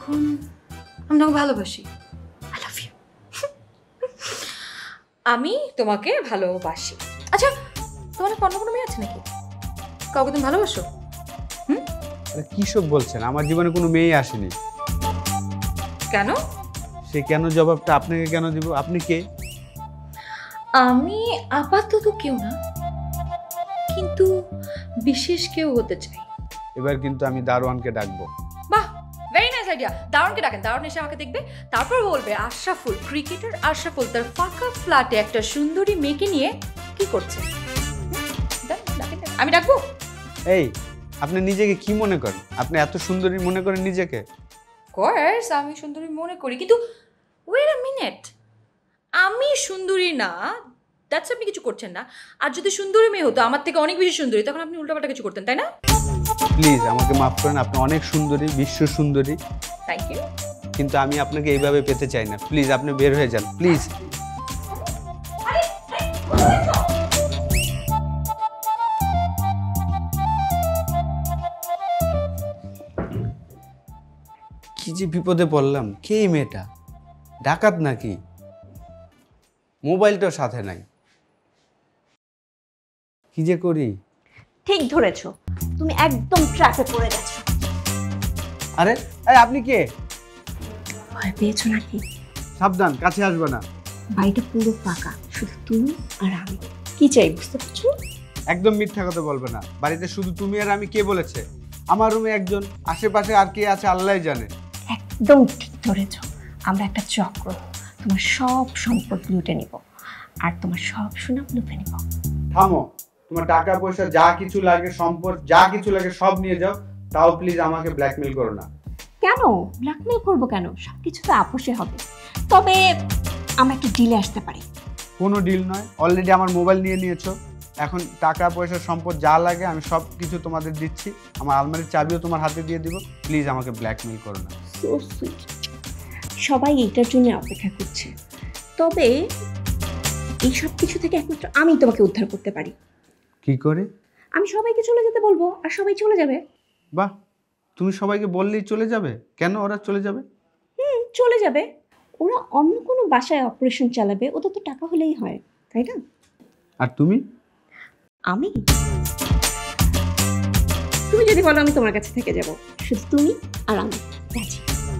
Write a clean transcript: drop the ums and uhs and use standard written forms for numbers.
তখন আমি তোমাকে ভালোবাসি। I love you. আমি তোমাকে ভালোবাসি। আচ্ছা, তোমার অন্য কোনো মেয়ে আছে নাকি? কাউকে তুমি ভালোবাসো? কি সব বলছেন? আমার জীবনে কোনো মেয়ে আসেনি। কেন? সে কেন জবাবটা আপনাকে কেন দিব? আপনি কে? আমি আপাতত কেউ না, কিন্তু বিশেষ কেউ হতে চাই। এবার কিন্তু আমি দারোয়ানকে ডাকবো। বাহ, ভেরি নাইস আইডিয়া। দারুণকে ডাকেন, দারুণ এসে আমাকে দেখবে, তারপর বলবে আশরাফুল, ক্রিকেটার আশরাফুল তার ফাঁকা ফ্ল্যাটে একটা সুন্দরী মেয়েকে নিয়ে কি করছে। আমি ডাকবো? এই, আপনি নিজেকে কি মনে করেন? আপনি এত সুন্দরী মনে করেন নিজেকে? কোর্স আমি সুন্দরী মনে করি, কিন্তু ওয়েট আ মিনিট, আমি সুন্দরী না দ্যাটস আপনি কিছু করছেন না। আর যদি সুন্দরী মেয়ে হতো আমার থেকে অনেক বেশি সুন্দরী, তখন আপনি উল্টাপাল্টা কিছু করতেন, তাই না? প্লিজ আমাকে মাফ করেন, আপনি অনেক সুন্দরী, বিশ্ব সুন্দরী, থ্যাংক ইউ। কিন্তু আমি আপনাকে এইভাবে পেতে চাই না। প্লিজ আপনি বের হয়ে যান, প্লিজ। কি যে বিপদে পড়লাম। কে এই মেয়েটা? ডাকাত নাকি? মোবাইলটাও সাথে নাই। কি যে করি? ঠিক ধরেছো, তুমি একদম ট্র্যাপে পড়ে গেছো। আরে আপনি কে? ভয় পেয়েছো নাকি? সাবধান, কাছে আসবে না। বাড়িটা পুরো ফাঁকা, শুধু তুমি আর আমি। কি চাই বুঝতে পারছো? একদম মিথ্যা কথা বলবে না। বাড়িতে শুধু তুমি আর আমি। কে বলেছে? আমার রুমে একজন, আশেপাশে আর কে আছে আল্লাহই জানে। একদম ঠিক ধরেছো, আমরা একটা চক্র। তোমার সব সম্পদ লুটে নিব আর তোমার সব সুনাম লুটে নিব। থামো, তোমার টাকা পয়সা যা কিছু লাগে, সম্পদ যা কিছু লাগে সব নিয়ে যাও, তাও প্লিজ আমাকে ব্ল্যাকমেল করো না। কেন ব্ল্যাকমেল করবো? কেন, সবকিছু তো আপোষে হবে। তবে আমরা একটা ডিলে আসতে পারি। কোনো ডিল নয়, অলরেডি আমার মোবাইল নিয়ে নিয়েছো। এখন টাকা পয়সা সম্পদ যা লাগে আমি সব কিছু তোমাদের দিচ্ছি। আমার আলমারির চাবিও তোমার হাতে দিয়ে দিব। প্লিজ আমাকে ব্ল্যাকমেল করো না। So sweet. সবাই এইটার জন্য অপেক্ষা করছে, তবে এই সব কিছু থেকে একমাত্র আমি তোমাকে উদ্ধার করতে পারি। কি করে? আমি সবাইকে চলে যেতে বলবো আর সবাই চলে যাবে। বাহ, তুমি সবাইকে বললেই চলে যাবে? কেন ওরা চলে যাবে? চলে যাবে, ওরা অন্য কোনো বাসায় অপারেশন চালাবে, ওদের তো টাকা হলেই হয়, তাই না? আর তুমি? আমি, তুমি যদি বলো আমি তোমার কাছে থেকে যাব, শুধু তুমি আর আমি রাজি।